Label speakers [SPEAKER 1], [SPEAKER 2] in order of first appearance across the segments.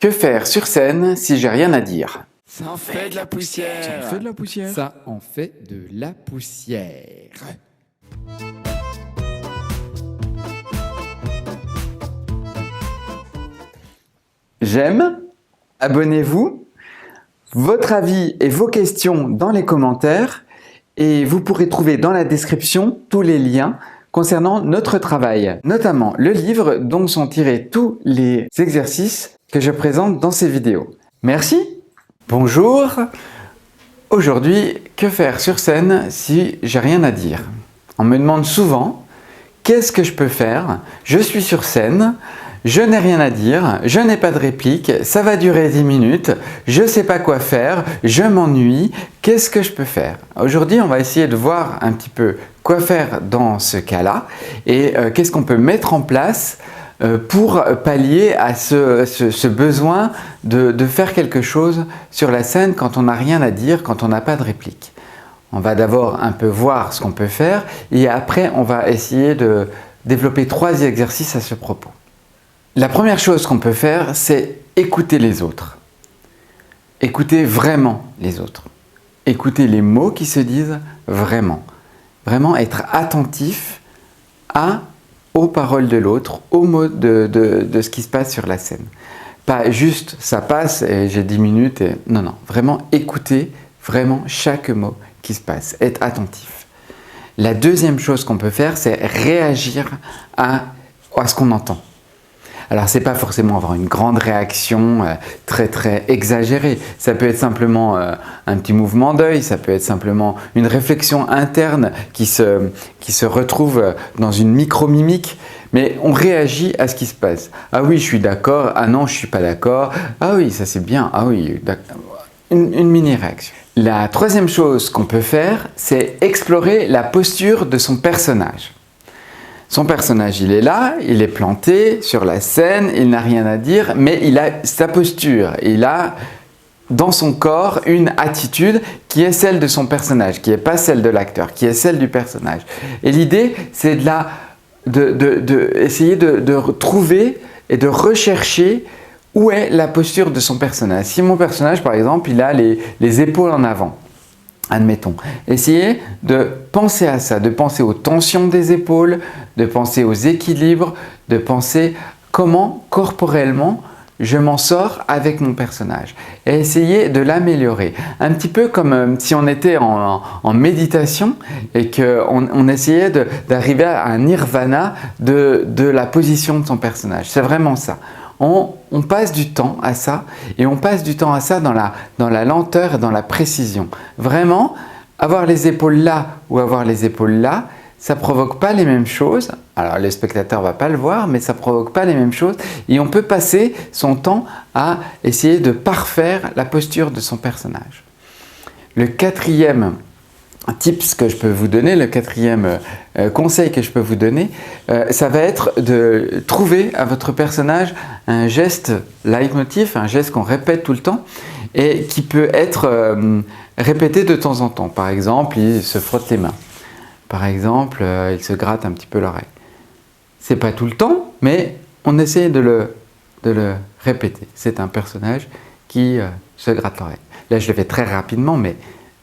[SPEAKER 1] Que faire sur scène si j'ai rien à dire?
[SPEAKER 2] Ça en fait de la poussière.
[SPEAKER 3] Ça en fait de la poussière.
[SPEAKER 2] Ça en fait de la poussière.
[SPEAKER 1] J'aime, abonnez-vous, votre avis et vos questions dans les commentaires et vous pourrez trouver dans la description tous les liens concernant notre travail, notamment le livre dont sont tirés tous les exercices que je présente dans ces vidéos. Merci, bonjour, aujourd'hui, que faire sur scène si j'ai rien à dire? On me demande souvent, qu'est-ce que je peux faire? Je suis sur scène, je n'ai rien à dire, je n'ai pas de réplique, ça va durer 10 minutes, je ne sais pas quoi faire, je m'ennuie, qu'est-ce que je peux faire? Aujourd'hui, on va essayer de voir un petit peu quoi faire dans ce cas-là et qu'est-ce qu'on peut mettre en place pour pallier à ce besoin de faire quelque chose sur la scène quand on n'a rien à dire, quand on n'a pas de réplique. On va d'abord un peu voir ce qu'on peut faire et après on va essayer de développer 3 exercices à ce propos. La première chose qu'on peut faire, c'est écouter les autres. Écouter vraiment les autres. Écouter les mots qui se disent vraiment. Vraiment être attentif aux paroles de l'autre, aux mots de ce qui se passe sur la scène. Pas juste ça passe et j'ai 10 minutes et... Non, non, vraiment écouter vraiment chaque mot qui se passe, être attentif. La deuxième chose qu'on peut faire, c'est réagir à ce qu'on entend. Alors, ce n'est pas forcément avoir une grande réaction très exagérée. Ça peut être simplement un petit mouvement d'œil, ça peut être simplement une réflexion interne qui se retrouve dans une micro-mimique. Mais on réagit à ce qui se passe. Ah oui, je suis d'accord. Ah non, je ne suis pas d'accord. Ah oui, ça c'est bien. Ah oui, d'accord. Une mini-réaction. La troisième chose qu'on peut faire, c'est explorer la posture de son personnage. Son personnage, il est là, il est planté sur la scène, il n'a rien à dire, mais il a sa posture. Il a dans son corps une attitude qui est celle de son personnage, qui n'est pas celle de l'acteur, qui est celle du personnage. Et l'idée, c'est essayer de trouver et de rechercher où est la posture de son personnage. Si mon personnage, par exemple, il a les épaules en avant, admettons, essayez de penser à ça, de penser aux tensions des épaules, de penser aux équilibres, de penser comment corporellement je m'en sors avec mon personnage et essayer de l'améliorer. Un petit peu comme si on était en méditation et qu'on essayait d'arriver à un nirvana de la position de son personnage. C'est vraiment ça. On passe du temps à ça et on passe du temps à ça dans la lenteur et dans la précision. Vraiment, avoir les épaules là ou avoir les épaules là, ça ne provoque pas les mêmes choses. Alors le spectateur ne va pas le voir, mais ça ne provoque pas les mêmes choses. Et on peut passer son temps à essayer de parfaire la posture de son personnage. Le quatrième tips que je peux vous donner, le quatrième conseil que je peux vous donner, ça va être de trouver à votre personnage un geste leitmotiv, un geste qu'on répète tout le temps et qui peut être répété de temps en temps. Par exemple, il se frotte les mains. Par exemple, il se gratte un petit peu l'oreille. C'est pas tout le temps, mais on essaie de le répéter. C'est un personnage qui se gratte l'oreille. Là, je le fais très rapidement, mais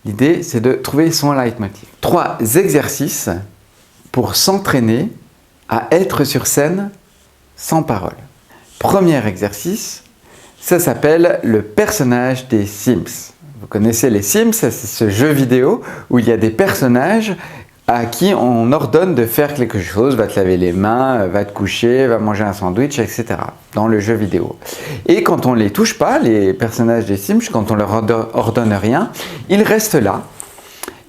[SPEAKER 1] l'idée, c'est de trouver son leitmotiv. 3 exercices pour s'entraîner à être sur scène sans parole. Premier exercice, ça s'appelle le personnage des Sims. Vous connaissez les Sims, c'est ce jeu vidéo où il y a des personnages à qui on ordonne de faire quelque chose, va te laver les mains, va te coucher, va manger un sandwich, etc. dans le jeu vidéo. Et quand on ne les touche pas, les personnages des Sims, quand on leur ordonne rien, ils restent là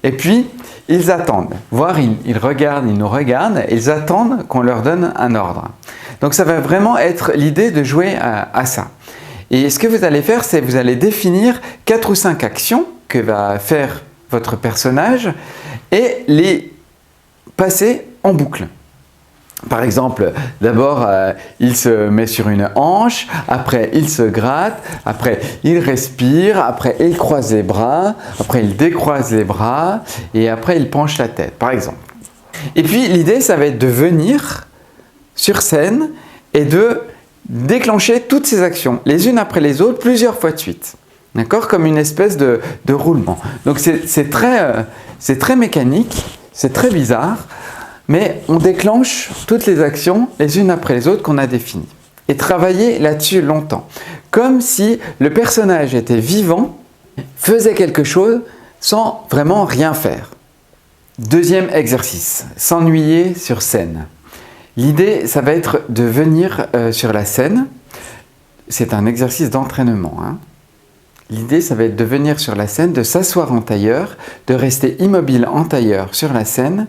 [SPEAKER 1] et puis ils attendent. Voire ils regardent, ils nous regardent, ils attendent qu'on leur donne un ordre. Donc ça va vraiment être l'idée de jouer à ça. Et ce que vous allez faire, c'est vous allez définir 4 ou 5 actions que va faire votre personnage et les passer en boucle. Par exemple, d'abord, il se met sur une hanche, après il se gratte, après il respire, après il croise les bras, après il décroise les bras et après il penche la tête, par exemple. Et puis l'idée, ça va être de venir sur scène et de déclencher toutes ces actions, les unes après les autres, plusieurs fois de suite. D'accord? Comme une espèce de roulement. Donc c'est très mécanique, c'est très bizarre, mais on déclenche toutes les actions, les unes après les autres, qu'on a définies. Et travailler là-dessus longtemps. Comme si le personnage était vivant, faisait quelque chose sans vraiment rien faire. Deuxième exercice, s'ennuyer sur scène. L'idée, ça va être de venir sur la scène. C'est un exercice d'entraînement. Hein. L'idée, ça va être de venir sur la scène, de s'asseoir en tailleur, de rester immobile en tailleur sur la scène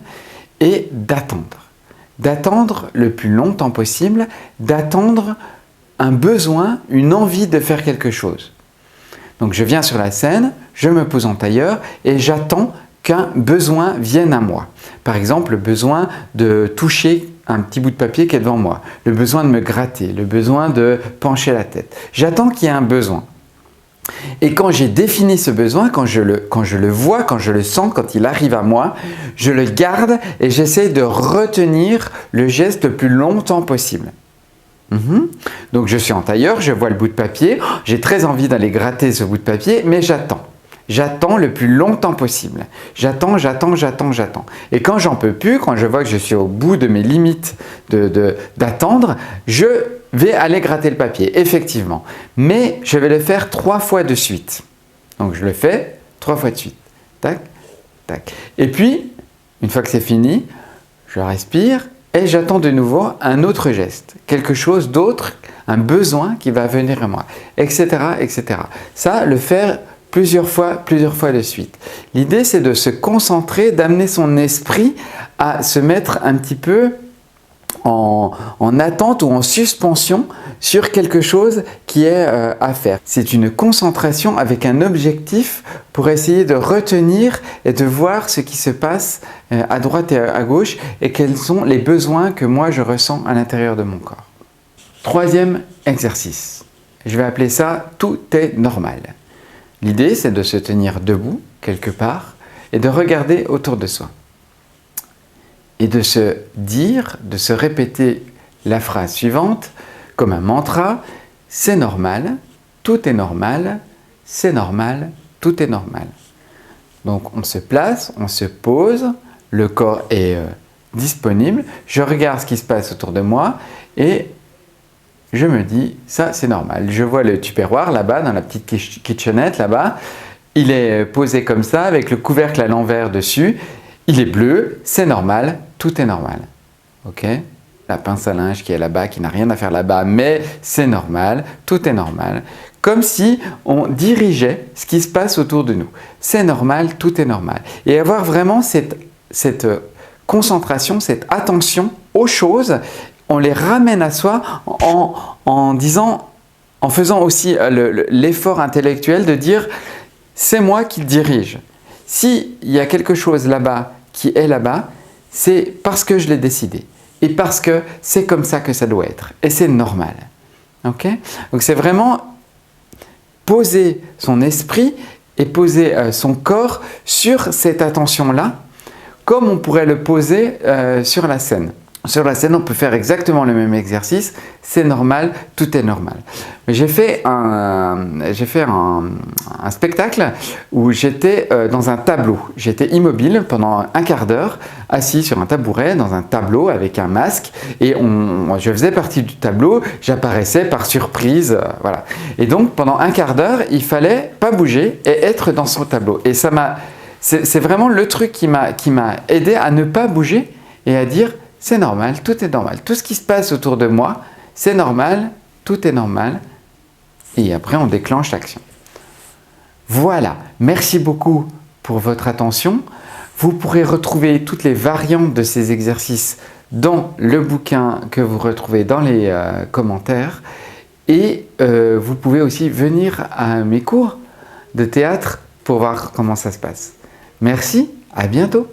[SPEAKER 1] et d'attendre. D'attendre le plus longtemps possible, d'attendre un besoin, une envie de faire quelque chose. Donc je viens sur la scène, je me pose en tailleur et j'attends qu'un besoin vienne à moi. Par exemple, le besoin de toucher un petit bout de papier qui est devant moi, le besoin de me gratter, le besoin de pencher la tête. J'attends qu'il y ait un besoin. Et quand j'ai défini ce besoin, quand je le vois, quand je le sens, quand il arrive à moi, je le garde et j'essaie de retenir le geste le plus longtemps possible. Donc je suis en tailleur, je vois le bout de papier, j'ai très envie d'aller gratter ce bout de papier, mais j'attends. J'attends le plus longtemps possible. J'attends. Et quand j'en peux plus, quand je vois que je suis au bout de mes limites d'attendre, je vais aller gratter le papier, effectivement. Mais je vais le faire 3 fois de suite. Donc je le fais 3 fois de suite. Tac, tac. Et puis, une fois que c'est fini, je respire et j'attends de nouveau un autre geste. Quelque chose d'autre, un besoin qui va venir à moi, etc., etc. Ça, le faire plusieurs fois de suite. L'idée, c'est de se concentrer, d'amener son esprit à se mettre un petit peu en attente ou en suspension sur quelque chose qui est à faire. C'est une concentration avec un objectif pour essayer de retenir et de voir ce qui se passe à droite et à gauche et quels sont les besoins que moi je ressens à l'intérieur de mon corps. Troisième exercice. Je vais appeler ça « Tout est normal ». L'idée, c'est de se tenir debout, quelque part, et de regarder autour de soi. Et de se dire, de se répéter la phrase suivante, comme un mantra, c'est normal, tout est normal, c'est normal, tout est normal. Donc on se place, on se pose, le corps est disponible, je regarde ce qui se passe autour de moi et je me dis, ça c'est normal. Je vois le tupperware là-bas, dans la petite kitchenette là-bas. Il est posé comme ça, avec le couvercle à l'envers dessus. Il est bleu, c'est normal, tout est normal. Ok? La pince à linge qui est là-bas, qui n'a rien à faire là-bas, mais c'est normal, tout est normal. Comme si on dirigeait ce qui se passe autour de nous. C'est normal, tout est normal. Et avoir vraiment cette concentration, cette attention aux choses, on les ramène à soi en faisant aussi l'effort intellectuel de dire « c'est moi qui dirige ». S'il y a quelque chose là-bas qui est là-bas, c'est parce que je l'ai décidé et parce que c'est comme ça que ça doit être et c'est normal. Okay? Donc c'est vraiment poser son esprit et poser son corps sur cette attention-là comme on pourrait le poser sur la scène. Sur la scène, on peut faire exactement le même exercice, c'est normal, tout est normal. J'ai fait un spectacle où j'étais dans un tableau. J'étais immobile pendant un quart d'heure, assis sur un tabouret dans un tableau avec un masque et je faisais partie du tableau, j'apparaissais par surprise, voilà. Et donc pendant un quart d'heure, il fallait pas bouger et être dans son tableau. Et c'est vraiment le truc qui m'a aidé à ne pas bouger et à dire c'est normal, tout est normal. Tout ce qui se passe autour de moi, c'est normal, tout est normal. Et après, on déclenche l'action. Voilà, merci beaucoup pour votre attention. Vous pourrez retrouver toutes les variantes de ces exercices dans le bouquin que vous retrouvez dans les commentaires. Et vous pouvez aussi venir à mes cours de théâtre pour voir comment ça se passe. Merci, à bientôt.